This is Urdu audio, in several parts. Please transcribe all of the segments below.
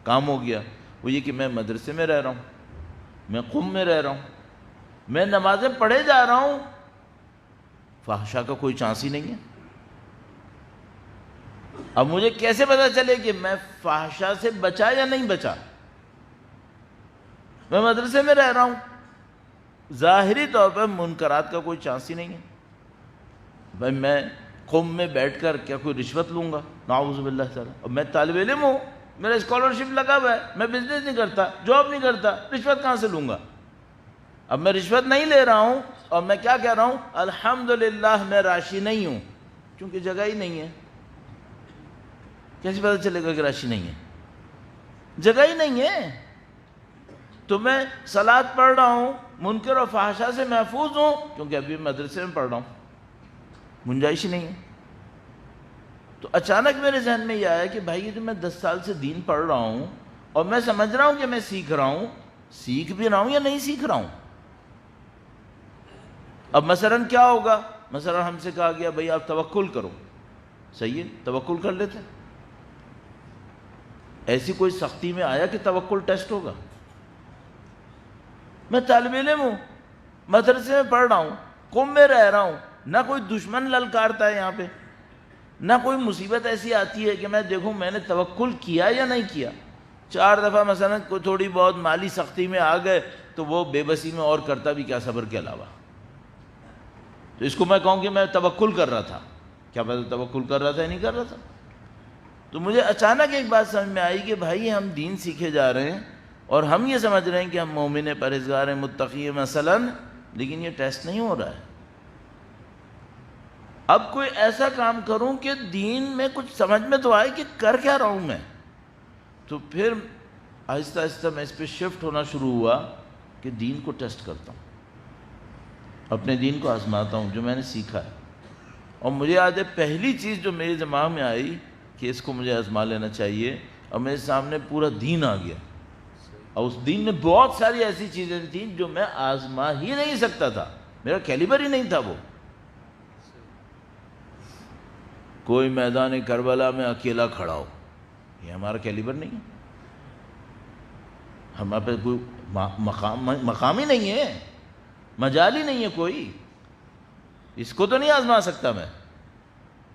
کام ہو گیا، وہ یہ کہ میں مدرسے میں رہ رہا ہوں، میں قم میں رہ رہا ہوں، میں نمازیں پڑھے جا رہا ہوں، فحشا کا کوئی چانس ہی نہیں ہے۔ اب مجھے کیسے پتا چلے کہ میں فحشا سے بچا یا نہیں بچا؟ میں مدرسے میں رہ رہا ہوں، ظاہری طور پر منکرات کا کوئی چانس ہی نہیں ہے۔ بھائی میں قم میں بیٹھ کر کیا کوئی رشوت لوں گا؟ نعوذ باللہ تعالیٰ۔ اب میں طالب علم ہوں، میرا اسکالرشپ لگا ہوا ہے، میں بزنس نہیں کرتا، جاب نہیں کرتا، رشوت کہاں سے لوں گا؟ اب میں رشوت نہیں لے رہا ہوں اور میں کیا کہہ رہا ہوں؟ الحمدللہ میں راشی نہیں ہوں، کیونکہ جگہ ہی نہیں ہے۔ کیسے پتہ چلے گا کہ راشی نہیں ہے؟ جگہ ہی نہیں ہے۔ تو میں صلاۃ پڑھ رہا ہوں، منکر و فحشا سے محفوظ ہوں، کیونکہ ابھی مدرسے میں پڑھ رہا ہوں، گنجائش ہی نہیں ہے۔ تو اچانک میرے ذہن میں یہ آیا کہ بھائی یہ جو میں 10 سال سے دین پڑھ رہا ہوں اور میں سمجھ رہا ہوں کہ میں سیکھ رہا ہوں، سیکھ بھی رہا ہوں یا نہیں سیکھ رہا ہوں؟ اب مثلاً کیا ہوگا؟ مثلاً ہم سے کہا گیا بھائی آپ توکل کرو، صحیح ہے، توکل کر لیتے۔ ایسی کوئی سختی میں آیا کہ توکل ٹیسٹ ہوگا؟ میں طالب علم ہوں، مدرسے میں پڑھ رہا ہوں، قم میں رہ رہا ہوں، نہ کوئی دشمن للکارتا ہے یہاں پہ، نہ کوئی مصیبت ایسی آتی ہے کہ میں دیکھوں میں نے توکل کیا یا نہیں کیا۔ 4 دفعہ مثلا کوئی تھوڑی بہت مالی سختی میں آ گئے تو وہ بے بسی میں اور کرتا بھی کیا صبر کے علاوہ۔ تو اس کو میں کہوں کہ میں توکل کر رہا تھا، کیا پتہ توکل کر رہا تھا یا نہیں کر رہا تھا؟ تو مجھے اچانک ایک بات سمجھ میں آئی کہ بھائی ہم دین سیکھے جا رہے ہیں اور ہم یہ سمجھ رہے ہیں کہ ہم مومن ہیں، پرہیزگار ہیں، متقی ہیں مثلاً، لیکن یہ ٹیسٹ نہیں ہو رہا ہے۔ اب کوئی ایسا کام کروں کہ دین میں کچھ سمجھ میں تو آئے کہ کر کیا رہا ہوں میں۔ تو پھر آہستہ آہستہ میں اس پہ شفٹ ہونا شروع ہوا کہ دین کو ٹیسٹ کرتا ہوں، اپنے دین کو آزماتا ہوں جو میں نے سیکھا ہے۔ اور مجھے آج پہلی چیز جو میرے دماغ میں آئی کہ اس کو مجھے آزما لینا چاہیے، اور میرے سامنے پورا دین آ گیا، اور اس دین میں بہت ساری ایسی چیزیں تھیں جو میں آزما ہی نہیں سکتا تھا، میرا کیلیبر ہی نہیں تھا وہ۔ کوئی میدان کربلا میں اکیلا کھڑا ہو، یہ ہمارا کیلیبر نہیں ہے، ہمارے پہ کوئی مقام ہی نہیں ہے، مجال ہی نہیں ہے کوئی، اس کو تو نہیں آزما سکتا میں۔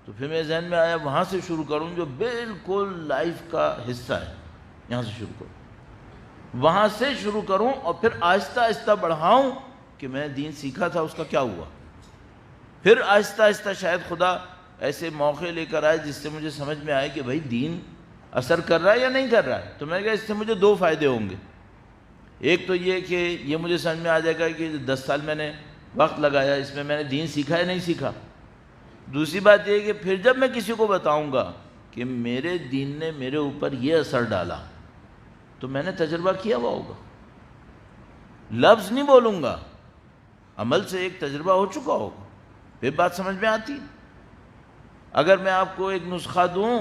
تو پھر میرے ذہن میں آیا وہاں سے شروع کروں جو بالکل لائف کا حصہ ہے، یہاں سے شروع کروں، وہاں سے شروع کروں اور پھر آہستہ آہستہ بڑھاؤں کہ میں دین سیکھا تھا اس کا کیا ہوا۔ پھر آہستہ آہستہ شاید خدا ایسے موقع لے کر آئے جس سے مجھے سمجھ میں آئے کہ بھائی دین اثر کر رہا ہے یا نہیں کر رہا ہے۔ تو میں نے کہا اس سے مجھے 2 فائدے ہوں گے۔ ایک تو یہ کہ یہ مجھے سمجھ میں آ جائے گا کہ 10 سال میں نے وقت لگایا، اس میں میں نے دین سیکھا یا نہیں سیکھا۔ دوسری بات یہ کہ پھر جب میں کسی کو بتاؤں گا کہ میرے دین نے میرے اوپر یہ اثر ڈالا تو میں نے تجربہ کیا ہوا ہوگا، لفظ نہیں بولوں گا، عمل سے ایک تجربہ ہو چکا ہوگا، پھر بات سمجھ میں آتی۔ اگر میں آپ کو ایک نسخہ دوں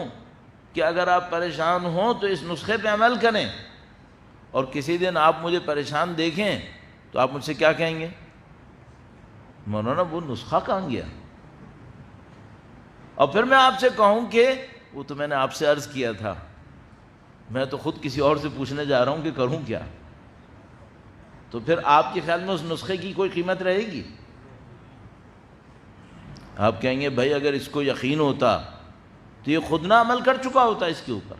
کہ اگر آپ پریشان ہوں تو اس نسخے پہ عمل کریں، اور کسی دن آپ مجھے پریشان دیکھیں تو آپ مجھ سے کیا کہیں گے؟ مولانا وہ نسخہ کہاں گیا؟ اور پھر میں آپ سے کہوں کہ وہ تو میں نے آپ سے عرض کیا تھا، میں تو خود کسی اور سے پوچھنے جا رہا ہوں کہ کروں کیا، تو پھر آپ کے خیال میں اس نسخے کی کوئی قیمت رہے گی؟ آپ کہیں گے بھائی اگر اس کو یقین ہوتا تو یہ خود نہ عمل کر چکا ہوتا اس کے اوپر۔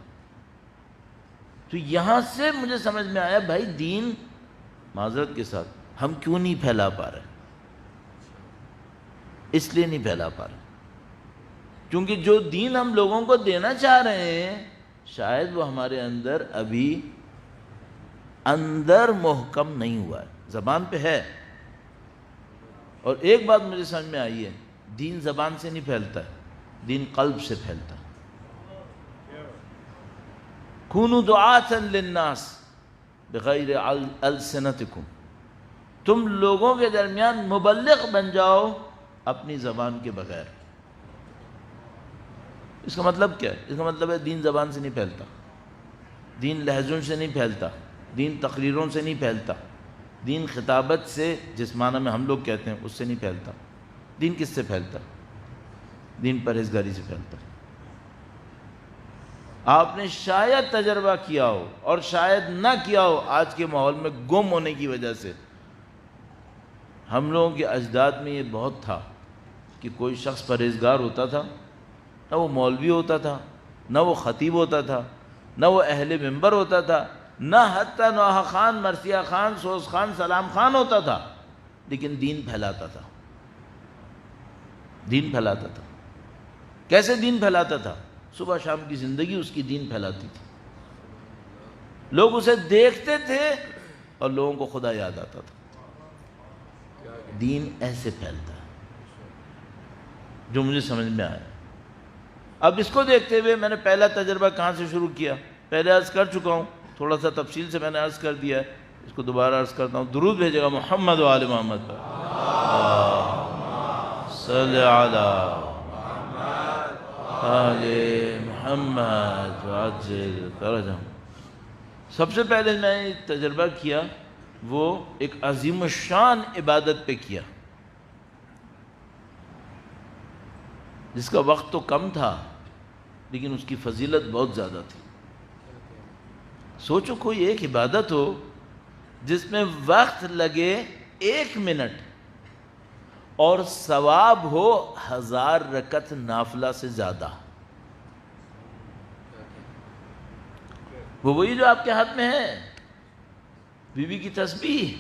تو یہاں سے مجھے سمجھ میں آیا بھائی دین معذرت کے ساتھ ہم کیوں نہیں پھیلا پا رہے؟ اس لیے نہیں پھیلا پا رہے کیونکہ جو دین ہم لوگوں کو دینا چاہ رہے ہیں شاید وہ ہمارے اندر ابھی اندر محکم نہیں ہوا ہے، زبان پہ ہے۔ اور ایک بات مجھے سمجھ میں آئی ہے، دین زبان سے نہیں پھیلتا ہے، دین قلب سے پھیلتا ہے۔ کونوا دعاۃ للناس بغیر السنتکم، تم لوگوں کے درمیان مبلغ بن جاؤ اپنی زبان کے بغیر۔ اس کا مطلب کیا ہے؟ اس کا مطلب ہے دین زبان سے نہیں پھیلتا، دین لہجوں سے نہیں پھیلتا، دین تقریروں سے نہیں پھیلتا، دین خطابت سے جس معنی میں ہم لوگ کہتے ہیں اس سے نہیں پھیلتا۔ دین کس سے پھیلتا؟ دین پرہیزگاری سے پھیلتا۔ آپ نے شاید تجربہ کیا ہو اور شاید نہ کیا ہو آج کے ماحول میں گم ہونے کی وجہ سے۔ ہم لوگوں کے اجداد میں یہ بہت تھا کہ کوئی شخص پرہیزگار ہوتا تھا، نہ وہ مولوی ہوتا تھا، نہ وہ خطیب ہوتا تھا، نہ وہ اہل منبر ہوتا تھا، نہ حتیٰ نوحہ خان، مرثیہ خان، سوز خان، سلام خان ہوتا تھا، لیکن دین پھیلاتا تھا۔ دین پھیلاتا تھا۔ کیسے دین پھیلاتا تھا؟ صبح شام کی زندگی اس کی دین پھیلاتی تھی۔ لوگ اسے دیکھتے تھے اور لوگوں کو خدا یاد آتا تھا۔ دین ایسے پھیلتا ہے، جو مجھے سمجھ میں آیا۔ اب اس کو دیکھتے ہوئے میں نے پہلا تجربہ کہاں سے شروع کیا؟ پہلے عرض کر چکا ہوں، تھوڑا سا تفصیل سے میں نے عرض کر دیا ہے، اس کو دوبارہ عرض کرتا ہوں۔ درود بھیجے گا محمد و آل محمد پر، صلی علی آل محمد وعجل فرجہم۔ سب سے پہلے میں نے تجربہ کیا وہ ایک عظیم الشان عبادت پہ کیا، جس کا وقت تو کم تھا لیکن اس کی فضیلت بہت زیادہ تھی۔ سوچو کوئی ایک عبادت ہو جس میں وقت لگے 1 منٹ اور ثواب ہو 1000 رکعت نافلہ سے زیادہ۔ وہ وہی جو آپ کے ہاتھ میں ہے، بی بی کی تسبیح۔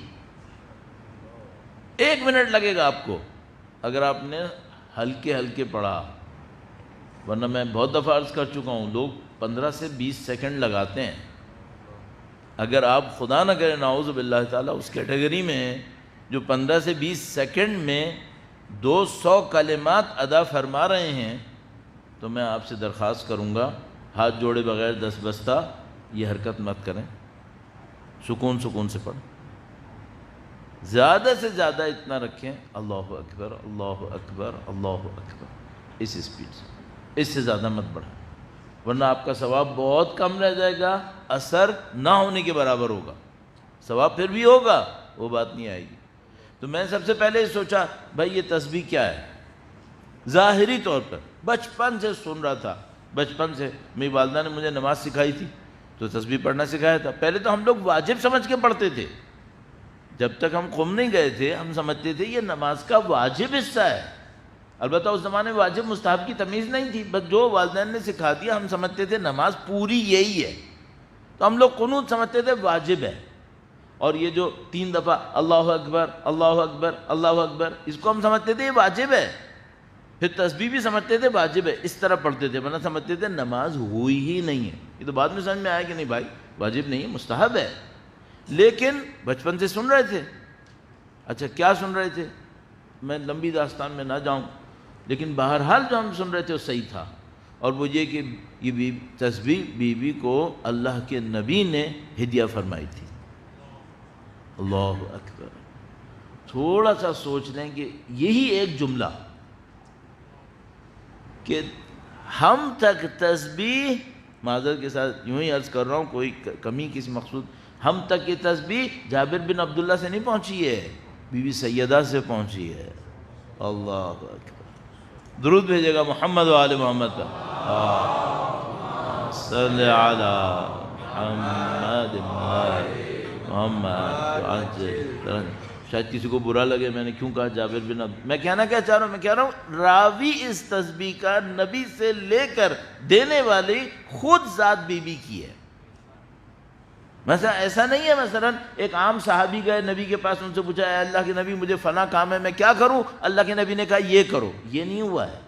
1 منٹ لگے گا آپ کو اگر آپ نے ہلکے ہلکے پڑھا، ورنہ میں بہت دفعہ عرض کر چکا ہوں، لوگ 15 سے 20 سیکنڈ لگاتے ہیں۔ اگر آپ خدا نہ کرے نعوذ باللہ تعالیٰ اس کیٹیگری میں ہیں جو 15 سے 20 سیکنڈ میں 200 کلمات ادا فرما رہے ہیں، تو میں آپ سے درخواست کروں گا ہاتھ جوڑے بغیر دست بستہ یہ حرکت مت کریں، سکون سے پڑھیں، زیادہ سے زیادہ اتنا رکھیں، اللہ اکبر اللہ اکبر اللہ اکبر، اس اسپیڈ سے، اس سے زیادہ مت بڑھیں، ورنہ آپ کا ثواب بہت کم رہ جائے گا، اثر نہ ہونے کے برابر ہوگا۔ ثواب پھر بھی ہوگا، وہ بات نہیں آئے گی۔ تو میں سب سے پہلے سوچا بھائی یہ تسبیح کیا ہے؟ ظاہری طور پر بچپن سے سن رہا تھا، بچپن سے میری والدہ نے مجھے نماز سکھائی تھی تو تسبیح پڑھنا سکھایا تھا۔ پہلے تو ہم لوگ واجب سمجھ کے پڑھتے تھے، جب تک ہم قم نہیں گئے تھے ہم سمجھتے تھے یہ نماز کا واجب حصہ ہے۔ البتہ اس زمانے میں واجب مستحب کی تمیز نہیں تھی، بس جو والدین نے سکھا دیا ہم سمجھتے تھے نماز پوری یہی ہے، تو ہم لوگ قنوت سمجھتے تھے واجب ہے۔ اور یہ جو 3 دفعہ اللہ اکبر اللہ اکبر اللہ اکبر، اس کو ہم سمجھتے تھے یہ واجب ہے۔ پھر تسبیح بھی سمجھتے تھے واجب ہے، اس طرح پڑھتے تھے، ورنہ سمجھتے تھے نماز ہوئی ہی نہیں ہے۔ یہ تو بعد میں سمجھ میں آیا کہ نہیں بھائی واجب نہیں ہے، مستحب ہے، لیکن بچپن سے سن رہے تھے۔ اچھا کیا سن رہے تھے؟ میں لمبی داستان میں نہ جاؤں، لیکن بہرحال جو ہم سن رہے تھے وہ صحیح تھا، اور وہ یہ کہ یہ تسبیح بی بی کو اللہ کے نبی نے ہدیہ فرمائی تھی۔ اللہ اکبر۔ تھوڑا سا سوچ لیں کہ یہی ایک جملہ کہ ہم تک تسبیح، معذرت کے ساتھ یوں ہی عرض کر رہا ہوں، کوئی کمی کسی مقصود، ہم تک یہ تسبیح جابر بن عبداللہ سے نہیں پہنچی ہے، بی بی سیدہ سے پہنچی ہے۔ اللہ اکبر۔ درود بھیجے گا محمد و آل محمد پر، صلی علی محمد محمد۔ شاید کسی کو برا لگے میں نے کیوں کہا جابر بن عبد، میں کہنا کیا چاہ رہا ہوں؟ میں کہہ رہا ہوں راوی اس تسبیح کا نبی سے لے کر دینے والی خود ذات بی بی کی ہے۔ مثلا ایسا نہیں ہے مثلا ایک عام صحابی گئے نبی کے پاس، ان سے پوچھا اے اللہ کے نبی مجھے فلاں کام ہے میں کیا کروں؟ اللہ کے نبی نے کہا یہ کرو، یہ نہیں ہوا ہے۔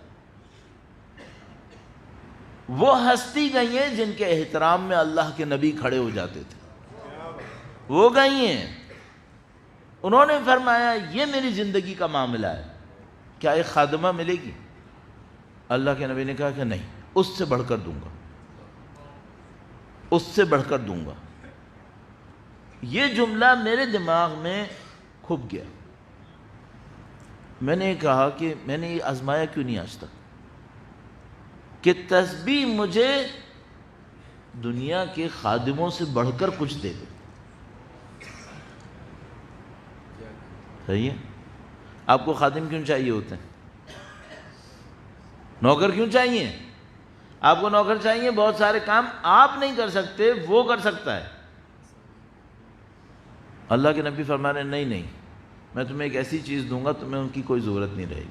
وہ ہستی گئی ہیں جن کے احترام میں اللہ کے نبی کھڑے ہو جاتے تھے، وہ گئی ہیں، انہوں نے فرمایا یہ میری زندگی کا معاملہ ہے، کیا ایک خادمہ ملے گی؟ اللہ کے نبی نے کہا کہ نہیں، اس سے بڑھ کر دوں گا، اس سے بڑھ کر دوں گا۔ یہ جملہ میرے دماغ میں کھپ گیا۔ میں نے کہا کہ میں نے یہ آزمایا کیوں نہیں آج تک کہ تسبیح مجھے دنیا کے خادموں سے بڑھ کر کچھ دے دے۔ صحیح ہے؟ آپ کو خادم کیوں چاہیے ہوتے ہیں؟ نوکر کیوں چاہیے؟ آپ کو نوکر چاہیے، بہت سارے کام آپ نہیں کر سکتے، وہ کر سکتا ہے۔ اللہ کے نبی فرما رہے ہیں نہیں میں تمہیں ایک ایسی چیز دوں گا تمہیں ان کی کوئی ضرورت نہیں رہے گی،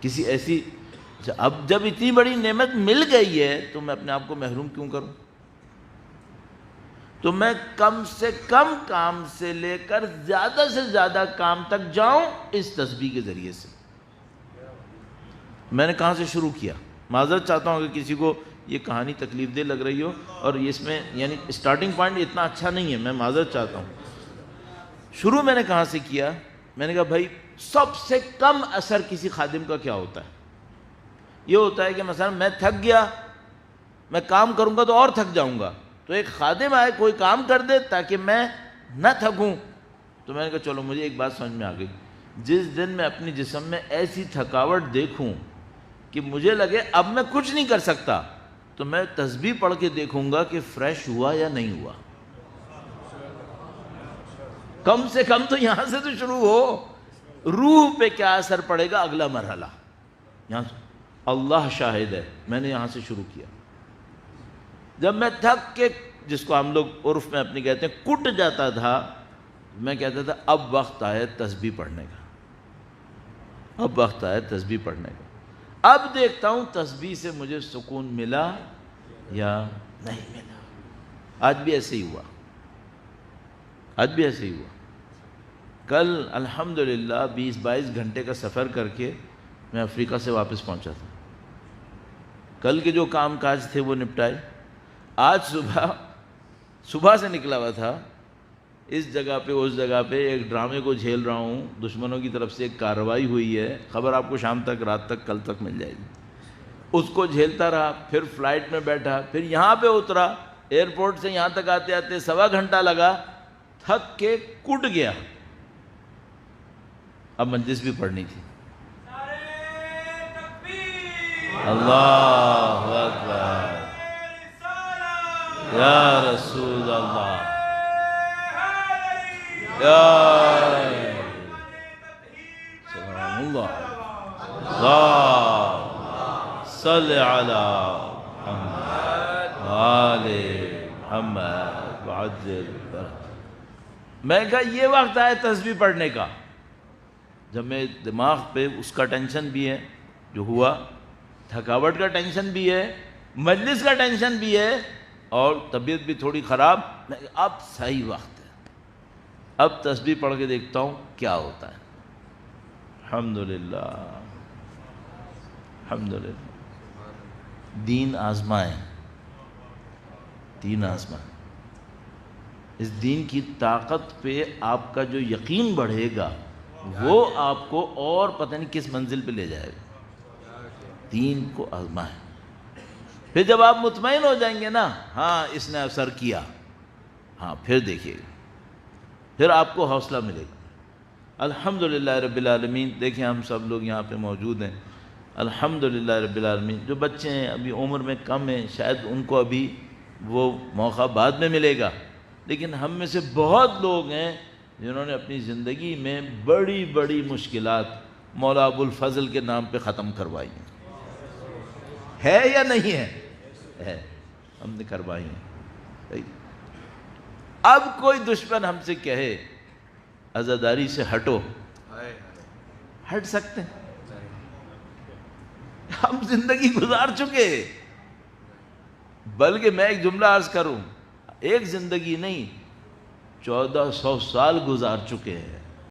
کسی ایسی۔ اب جب اتنی بڑی نعمت مل گئی ہے تو میں اپنے آپ کو محروم کیوں کروں؟ تو میں کم سے کم کام سے لے کر زیادہ سے زیادہ کام تک جاؤں اس تسبیح کے ذریعے سے۔ میں نے کہاں سے شروع کیا؟ معذرت چاہتا ہوں کہ کسی کو یہ کہانی تکلیف دہ لگ رہی ہو، اور اس میں یعنی اسٹارٹنگ پوائنٹ اتنا اچھا نہیں ہے، میں معذرت چاہتا ہوں۔ شروع میں نے کہاں سے کیا؟ میں نے کہا بھائی سب سے کم اثر کسی خادم کا کیا ہوتا ہے؟ یہ ہوتا ہے کہ مثلا میں تھک گیا، میں کام کروں گا تو اور تھک جاؤں گا، تو ایک خادم آئے کوئی کام کر دے تاکہ میں نہ تھکوں۔ تو میں نے کہا چلو مجھے ایک بات سمجھ میں آ گئی، جس دن میں اپنی جسم میں ایسی تھکاوٹ دیکھوں کہ مجھے لگے اب میں کچھ نہیں کر سکتا، تو میں تسبیح پڑھ کے دیکھوں گا کہ فریش ہوا یا نہیں ہوا۔ کم سے کم تو یہاں سے تو شروع ہو، روح پہ کیا اثر پڑے گا اگلا مرحلہ یہاں سے۔ اللہ شاہد ہے میں نے یہاں سے شروع کیا۔ جب میں تھک کے، جس کو ہم لوگ عرف میں اپنی کہتے ہیں کٹ جاتا تھا، میں کہتا تھا اب وقت آیا تسبیح پڑھنے کا، اب وقت آیا تسبیح پڑھنے کا۔ اب دیکھتا ہوں تسبیح سے مجھے سکون ملا یا نہیں ملا۔ آج بھی ایسے ہی ہوا، آج بھی ایسے ہی ہوا۔ کل الحمدللہ 20-22 گھنٹے کا سفر کر کے میں افریقہ سے واپس پہنچا تھا۔ کل کے جو کام کاج تھے وہ نپٹائے۔ آج صبح سے نکلا ہوا تھا، اس جگہ پہ اس جگہ پہ ایک ڈرامے کو جھیل رہا ہوں، دشمنوں کی طرف سے ایک کارروائی ہوئی ہے، خبر آپ کو شام تک، رات تک، کل تک مل جائے گی۔ اس کو جھیلتا رہا، پھر فلائٹ میں بیٹھا، پھر یہاں پہ اترا، ایئرپورٹ سے یہاں تک آتے آتے 1.25 گھنٹہ لگا، تھک کے کٹ گیا۔ اب مجلس بھی پڑھنی تھی۔ اللہ اکبر، یا رسول اللہ، یا سبحان اللہ، اللہ صلی علی محمد آل محمد وعجل برکتہ۔ میں کہا یہ وقت آیا تسبیح پڑھنے کا، جب میں دماغ پہ اس کا ٹینشن بھی ہے جو ہوا، تھکاوٹ کا ٹینشن بھی ہے، مجلس کا ٹینشن بھی ہے، اور طبیعت بھی تھوڑی خراب۔ اب صحیح وقت ہے، اب تسبیح پڑھ کے دیکھتا ہوں کیا ہوتا ہے۔ الحمدللہ، الحمدللہ۔ دین آزمائیں، دین آزمائیں۔ اس دین کی طاقت پہ آپ کا جو یقین بڑھے گا وہ آپ کو اور پتہ نہیں کس منزل پہ لے جائے گا۔ دین کو آزمائیں، پھر جب آپ مطمئن ہو جائیں گے نا، ہاں اس نے اثر کیا، ہاں پھر دیکھیے گا، پھر آپ کو حوصلہ ملے گا۔ الحمدللہ رب العالمین۔ دیکھیں ہم سب لوگ یہاں پہ موجود ہیں، الحمدللہ رب العالمین۔ جو بچے ہیں ابھی عمر میں کم ہیں، شاید ان کو ابھی وہ موقع بعد میں ملے گا، لیکن ہم میں سے بہت لوگ ہیں جنہوں نے اپنی زندگی میں بڑی بڑی مشکلات مولا ابو الفضل کے نام پہ ختم کروائی ہیں۔ ہے یا نہیں ہے؟ ہم نے کروائی ہیں۔ اب کوئی دشمن ہم سے کہے عزاداری سے ہٹو، ہٹ سکتے ہیں؟ ہم زندگی گزار چکے، بلکہ میں ایک جملہ عرض کروں، ایک زندگی نہیں 1400 سال گزار چکے ہیں۔